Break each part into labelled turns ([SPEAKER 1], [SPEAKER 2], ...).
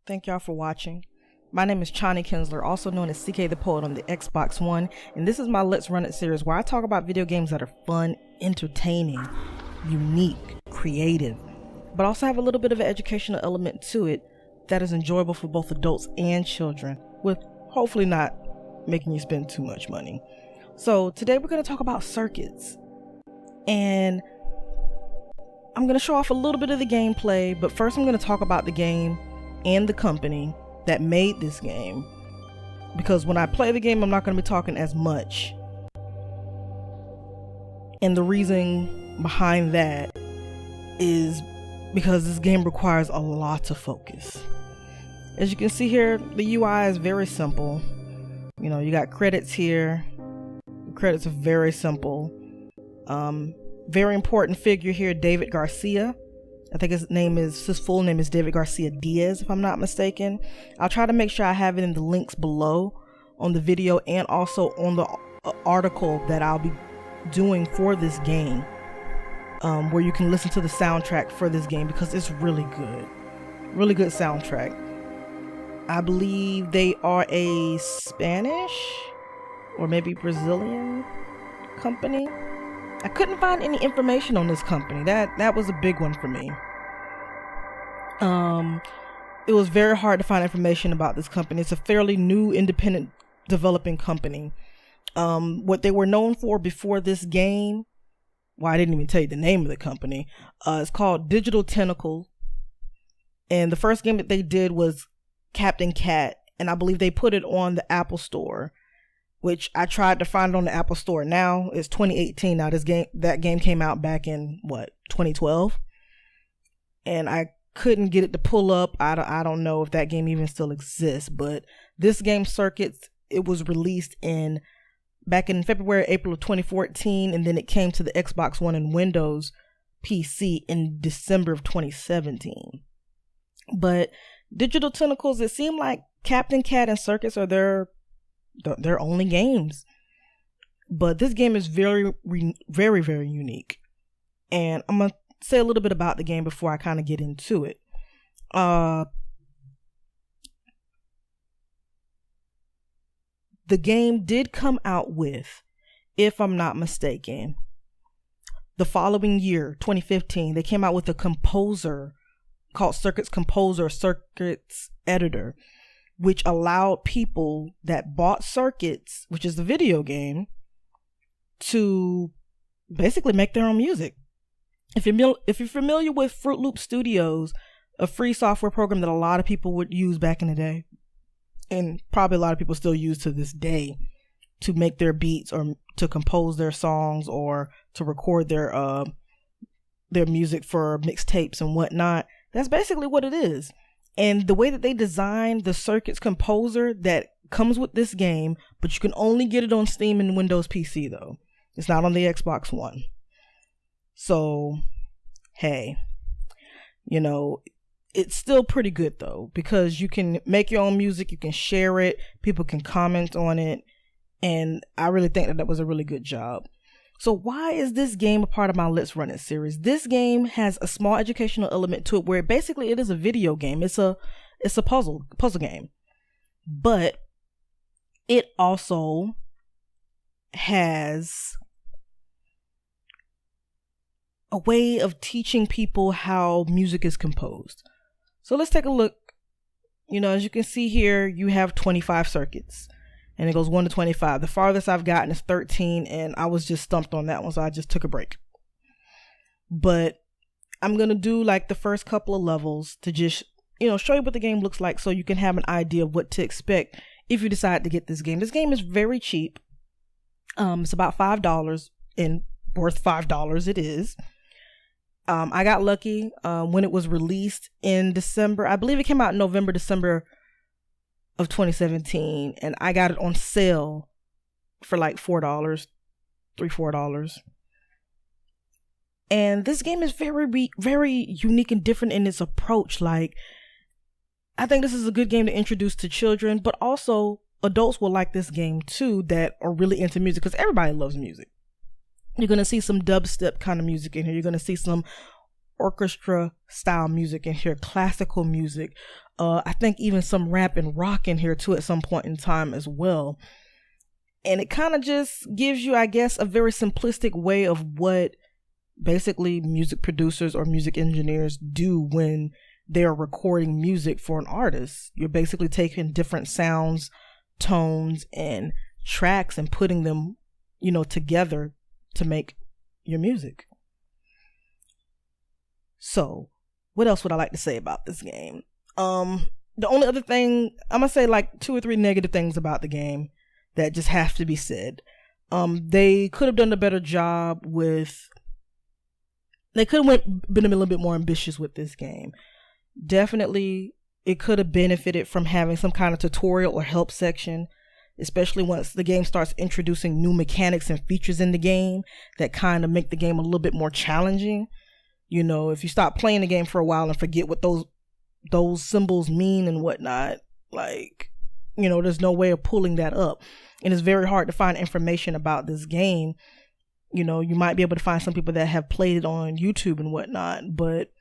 [SPEAKER 1] Thank y'all for watching. My name is Chani Kinsler, also known as CK the Poet on the Xbox One, and this is my Let's Run It series where I talk about video games that are fun, entertaining, unique, creative, but also have a little bit of an educational element to it that is enjoyable for both adults and children, with hopefully not making you spend too much money. So today we're going to talk about circuits, and I'm going to show off a little bit of the gameplay, but first I'm going to talk about the game and the company that made this game, because when I play the game I'm not going to be talking as much, and the reason behind that is because this game requires a lot of focus. As you can see here, the UI is very simple. You know, you got credits here. The credits are very simple. Very important figure here, David Garcia. I think his full name is David Garcia Diaz, if I'm not mistaken. I'll try to make sure I have it in the links below on the video and also on the article that I'll be doing for this game, where you can listen to the soundtrack for this game, because it's really good. Really good soundtrack. I believe they are a Spanish or maybe Brazilian company. I couldn't find any information on this company. That was a big one for me. It was very hard to find information about this company. It's a fairly new independent developing company. What they were known for before this game, well, I didn't even tell you the name of the company. It's called Digital Tentacle. And the first game that they did was Captain Cat, and I believe they put it on the Apple Store, which I tried to find on the Apple Store. Now it's 2018. Now that game came out back in 2012, and I couldn't get it to pull up. I don't know if that game even still exists, but this game, Circuits, it was released back in April of 2014, and then it came to the Xbox One and Windows PC in December of 2017. But Digital Tentacles, it seemed like Captain Cat and Circuits are their only games, but this game is very, very, very unique, and I'm gonna say a little bit about the game before I kind of get into it. The game did come out with, if I'm not mistaken, the following year, 2015, they came out with a composer called Circuits Composer, Circuits Editor, which allowed people that bought Circuits, which is the video game, to basically make their own music. If you're familiar with Fruit Loop Studios, a free software program that a lot of people would use back in the day, and probably a lot of people still use to this day, to make their beats or to compose their songs or to record their music for mixtapes and whatnot, that's basically what it is. And the way that they designed the Circuits Composer that comes with this game, but you can only get it on Steam and Windows PC though. It's not on the Xbox One. So, hey, you know, it's still pretty good though, because you can make your own music, you can share it, people can comment on it, and I really think that was a really good job. So why is this game a part of my Let's Run It series? This game has a small educational element to it where basically it is a video game. It's a puzzle game. But it also has a way of teaching people how music is composed. So let's take a look. You know, as you can see here, you have 25 circuits. And it goes 1 to 25. The farthest I've gotten is 13, and I was just stumped on that one, so I just took a break. But I'm going to do like the first couple of levels to just, show you what the game looks like so you can have an idea of what to expect if you decide to get this game. This game is very cheap. It's about $5, and worth $5 it is. I got lucky when it was released in December. I believe it came out in November, December of 2017, and I got it on sale for like $4. And this game is very, very unique and different in its approach. Like, I think this is a good game to introduce to children, but also adults will like this game too that are really into music, because everybody loves music. You're going to see some dubstep kind of music in here. You're going to see some orchestra style music in here, classical music. I think even some rap and rock in here too at some point in time as well. And it kind of just gives you, I guess, a very simplistic way of what basically music producers or music engineers do when they're recording music for an artist. You're basically taking different sounds, tones, and tracks and putting them, together to make your music. So, what else would I like to say about this game? The only other thing, I'm gonna say like 2 or 3 negative things about the game that just have to be said. They could have done a better job with. They could have been a little bit more ambitious with this game. Definitely, it could have benefited from having some kind of tutorial or help section, especially once the game starts introducing new mechanics and features in the game that kind of make the game a little bit more challenging. If you stop playing the game for a while and forget what those symbols mean and whatnot, there's no way of pulling that up. And it's very hard to find information about this game. You might be able to find some people that have played it on YouTube and whatnot, but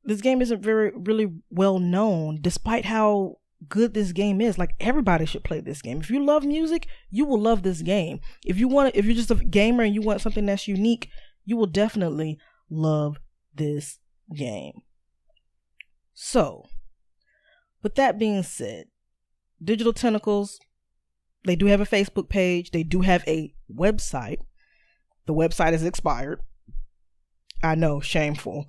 [SPEAKER 1] this game isn't really well known, despite how good this game is. Like, everybody should play this game. If you love music, you will love this game. If you're just a gamer and you want something that's unique, you will definitely love this game. So, with that being said, Digital Tentacles, they do have a Facebook page. They do have a website. The website is expired. I know, shameful.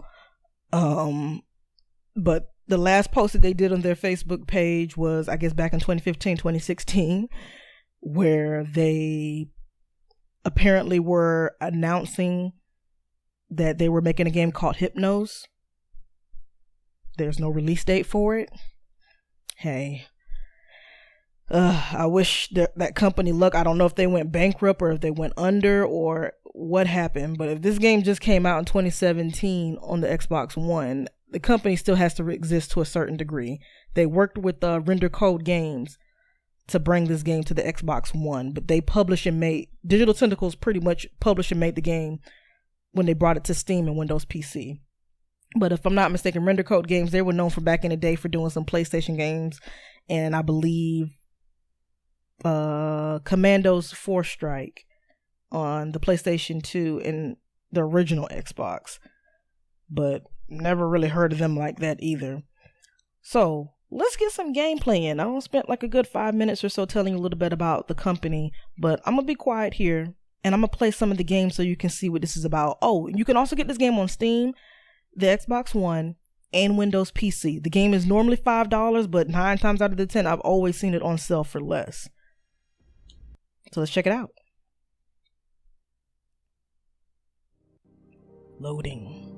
[SPEAKER 1] But the last post that they did on their Facebook page was, I guess, back in 2015, 2016, where they apparently were announcing that they were making a game called Hypnos. There's no release date for it. Hey, I wish that company luck. I don't know if they went bankrupt or if they went under or what happened, but if this game just came out in 2017 on the Xbox One, the company still has to exist to a certain degree. They worked with Render Code Games to bring this game to the Xbox One, but they Digital Tentacles pretty much published and made the game when they brought it to Steam and Windows PC. But if I'm not mistaken, Render Code Games, they were known for back in the day for doing some PlayStation games, and I believe Commandos 4 Strike on the PlayStation 2 and the original Xbox, but never really heard of them like that either. So let's get some gameplay in. I spent like a good 5 minutes or so telling you a little bit about the company, but I'm gonna be quiet here and I'm gonna play some of the games so you can see what this is about. Oh, you can also get this game on Steam, the Xbox One, and Windows PC. The game is normally $5, but 9 times out of the 10 I've always seen it on sale for less. So let's check it out. Loading.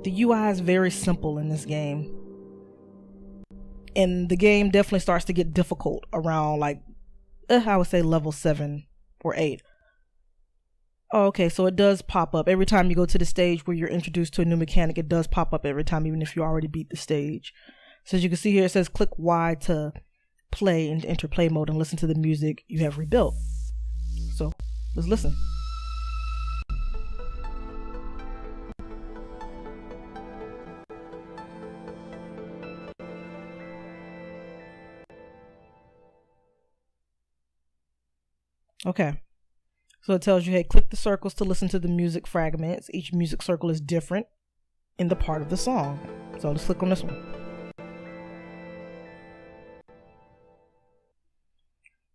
[SPEAKER 1] The UI is very simple in this game. And the game definitely starts to get difficult around I would say level 7 or 8. Oh, okay, so it does pop up. Every time you go to the stage where you're introduced to a new mechanic, it does pop up every time, even if you already beat the stage. So as you can see here, it says click Y to play and enter play mode and listen to the music you have rebuilt. So let's listen. Okay, so it tells you, hey, click the circles to listen to the music fragments. Each music circle is different in the part of the song. So let's click on this one.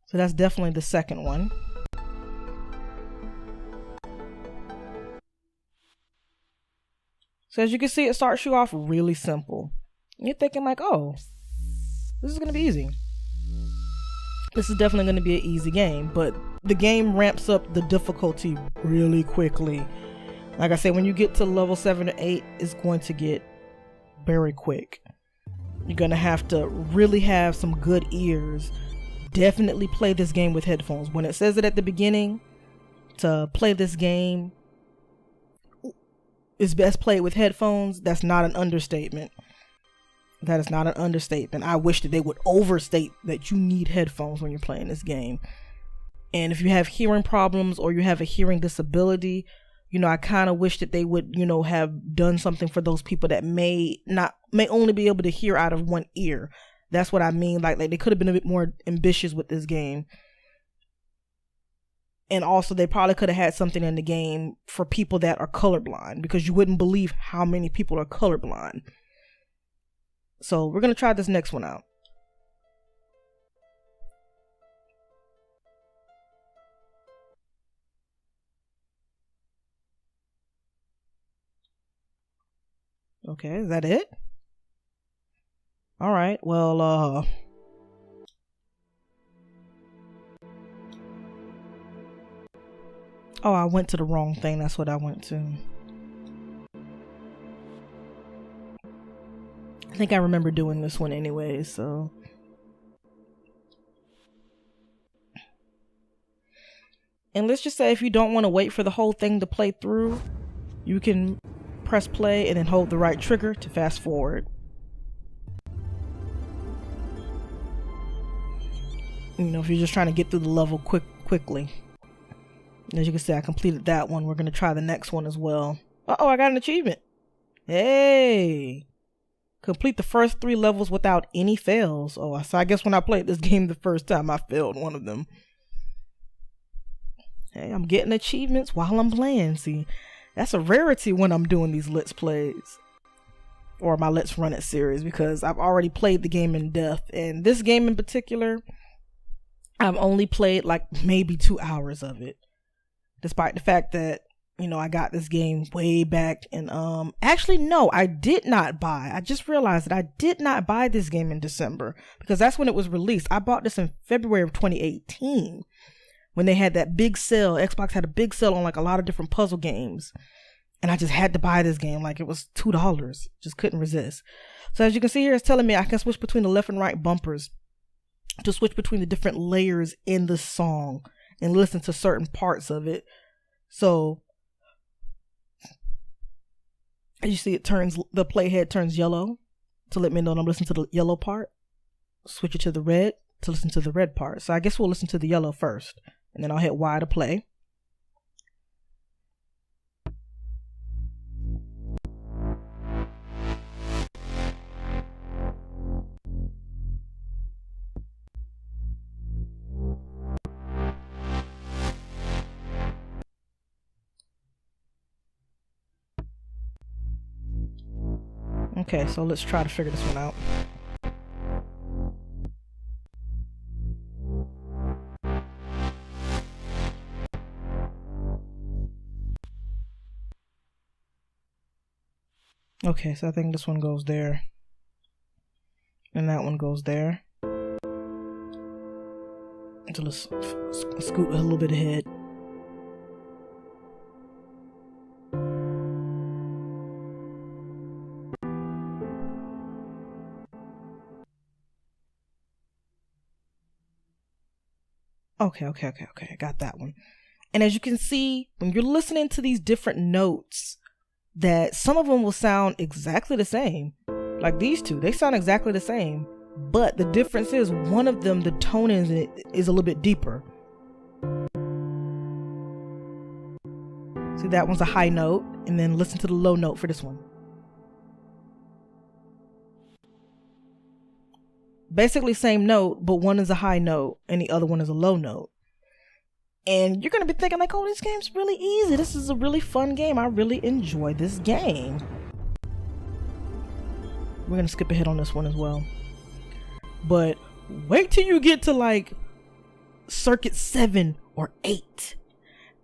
[SPEAKER 1] So that's definitely the second one. So as you can see, it starts you off really simple. You're thinking like, oh, this is going to be easy. This is definitely going to be an easy game, but the game ramps up the difficulty really quickly. Like I said, when you get to level 7 or 8, it's going to get very quick. You're going to have to really have some good ears. Definitely play this game with headphones. When it says it at the beginning, to play this game is best played with headphones, that's not an understatement. That is not an understatement. I wish that they would overstate that you need headphones when you're playing this game. And if you have hearing problems or you have a hearing disability, I kind of wish that they would, have done something for those people that may only be able to hear out of one ear. That's what I mean. Like they could have been a bit more ambitious with this game. And also they probably could have had something in the game for people that are colorblind, because you wouldn't believe how many people are colorblind. So we're going to try this next one out. Okay, is that it? All right, well, oh, I went to the wrong thing. That's what I went to. I think I remember doing this one anyway, so. And let's just say if you don't want to wait for the whole thing to play through, you can press play and then hold the right trigger to fast forward. If you're just trying to get through the level quickly. As you can see, I completed that one. We're going to try the next one as well. Uh-oh, I got an achievement. Hey! Complete the first 3 levels without any fails. Oh, so I guess when I played this game the first time, I failed one of them. Hey, I'm getting achievements while I'm playing. See, that's a rarity when I'm doing these Let's Plays. Or my Let's Run It series, because I've already played the game in depth. And this game in particular, I've only played like maybe 2 hours of it. Despite the fact that, I got this game way back in, actually, no, I did not buy. I just realized that I did not buy this game in December, because that's when it was released. I bought this in February of 2018 when they had that big sale. Xbox had a big sale on like a lot of different puzzle games. And I just had to buy this game. Like it was $2. Just couldn't resist. So as you can see here, it's telling me I can switch between the left and right bumpers to switch between the different layers in the song and listen to certain parts of it. So as you see, the playhead turns yellow to let me know I'm listening to the yellow part. Switch it to the red to listen to the red part. So I guess we'll listen to the yellow first, and then I'll hit Y to play. Okay, so let's try to figure this one out. Okay, so I think this one goes there. And that one goes there. So let's scoot a little bit ahead. Okay, I got that one. And as you can see, when you're listening to these different notes, that some of them will sound exactly the same. Like these two, they sound exactly the same. But the difference is one of them, the tone is a little bit deeper. See, that one's a high note, and then listen to the low note for this one. Basically same note, but one is a high note and the other one is a low note. And you're going to be thinking like, oh, this game's really easy. This is a really fun game. I really enjoy this game. We're going to skip ahead on this one as well. But wait till you get to like circuit 7 or 8.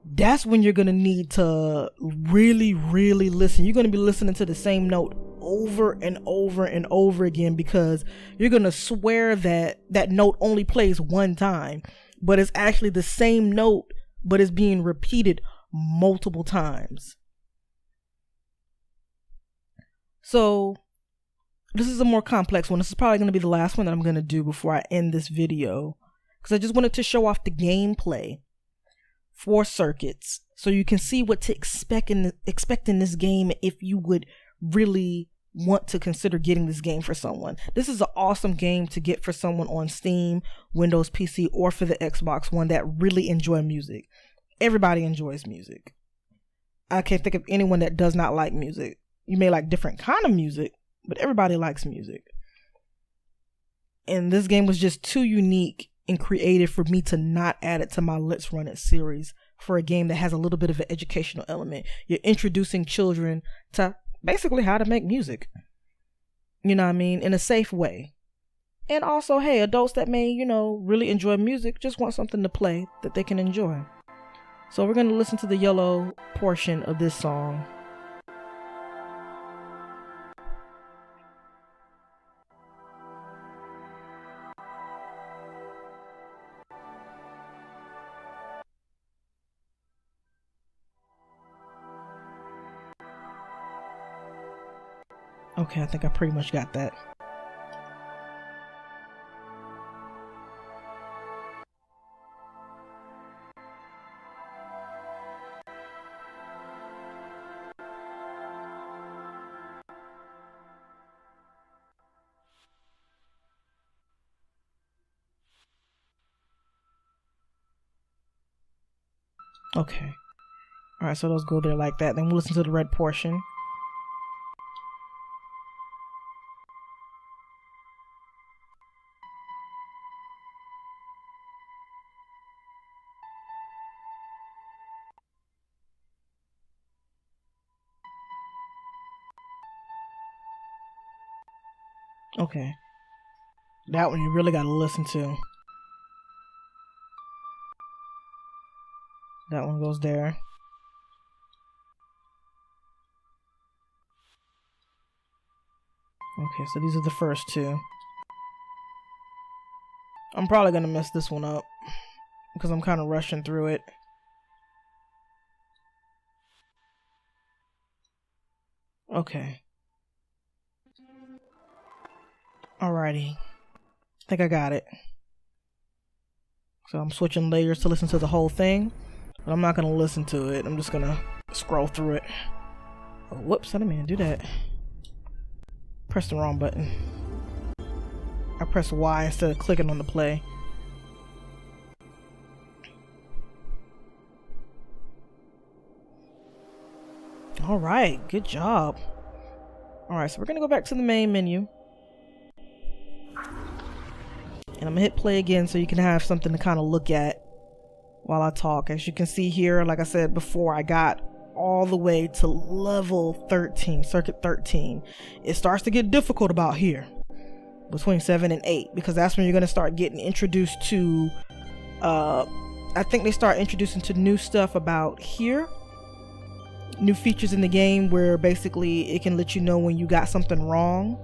[SPEAKER 1] That's when you're going to need to really, really listen. You're going to be listening to the same note over and over and over again, because you're going to swear that that note only plays one time, but it's actually the same note, but it's being repeated multiple times. So this is a more complex one. This is probably going to be the last one that I'm going to do before I end this video, because I just wanted to show off the gameplay for circuits so you can see what to expect in this game if you would really want to consider getting this game for someone. This is an awesome game to get for someone on Steam, Windows PC, or for the Xbox One that really enjoy music. Everybody enjoys music. I can't think of anyone that does not like music. You may like different kind of music, but everybody likes music. And this game was just too unique and creative for me to not add it to my Let's Run It series for a game that has a little bit of an educational element. You're introducing children to basically how to make music, you know what I mean, in a safe way. And also, hey, adults that may, really enjoy music just want something to play that they can enjoy. So we're going to listen to the yellow portion of this song. Okay, I think I pretty much got that. Okay. Alright, so those go there like that. Then we'll listen to the red portion. Okay. That one you really gotta listen to. That one goes there. Okay, so these are the first two. I'm probably gonna mess this one up because I'm kind of rushing through it. Okay. Alrighty. I think I got it. So I'm switching layers to listen to the whole thing. But I'm not going to listen to it. I'm just going to scroll through it. Oh, whoops, I didn't mean to do that. Press the wrong button. I pressed Y instead of clicking on the play. Alright, good job. Alright, so we're going to go back to the main menu. And I'm going to hit play again so you can have something to kind of look at while I talk. As you can see here, like I said before, I got all the way to level 13, circuit 13. It starts to get difficult about here between 7 and 8 because that's when you're going to start getting introduced to I think they start introducing to new stuff about here, new features in the game where basically it can let you know when you got something wrong.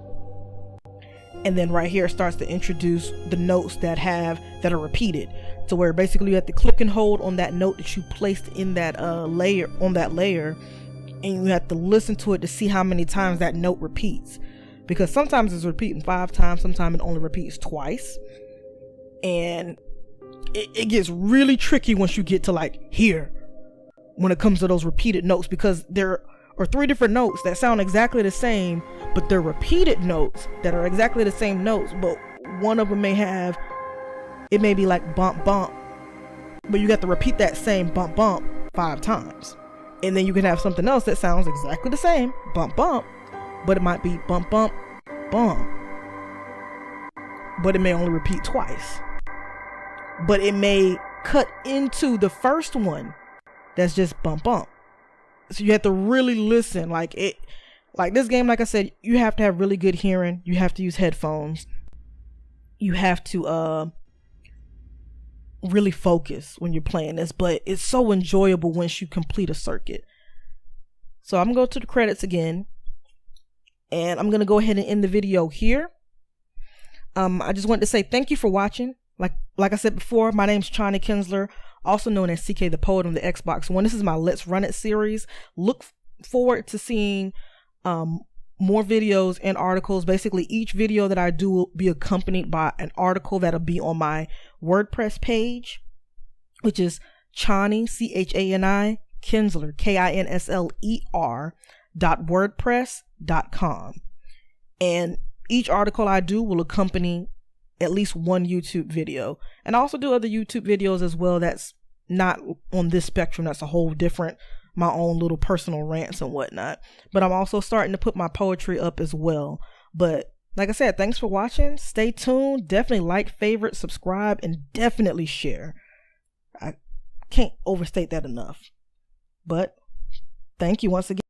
[SPEAKER 1] And then right here it starts to introduce the notes that are repeated, to where basically you have to click and hold on that note that you placed in that layer, and you have to listen to it to see how many times that note repeats, because sometimes it's repeating 5 times, sometimes it only repeats twice, and it gets really tricky once you get to like here when it comes to those repeated notes, because there are 3 different notes that sound exactly the same, but they're repeated notes that are exactly the same notes, but one of them it may be like bump bump, but you got to repeat that same bump bump 5 times. And then you can have something else that sounds exactly the same, bump bump, but it might be bump bump bump, but it may only repeat twice, but it may cut into the first one that's just bump bump. So you have to really listen. Like this game, like I said, you have to have really good hearing. You have to use headphones. You have to really focus when you're playing this, but it's so enjoyable once you complete a circuit. So I'm gonna go to the credits again, and I'm gonna go ahead and end the video here. I just wanted to say thank you for watching. Like I said before, my name's Chani Kinsler, also known as CK the Poet on the Xbox One. This is my Let's Run It series. Look forward to seeing more videos and articles. Basically, each video that I do will be accompanied by an article that'll be on my WordPress page, which is Chani, Chani, Kinsler, Kinsler.wordpress.com. And each article I do will accompany at least one YouTube video. And I also do other YouTube videos as well that's not on this spectrum. That's a whole different, my own little personal rants and whatnot. But I'm also starting to put my poetry up as well. But like I said, thanks for watching. Stay tuned. Definitely like, favorite, subscribe, and definitely share. I can't overstate that enough. But thank you once again.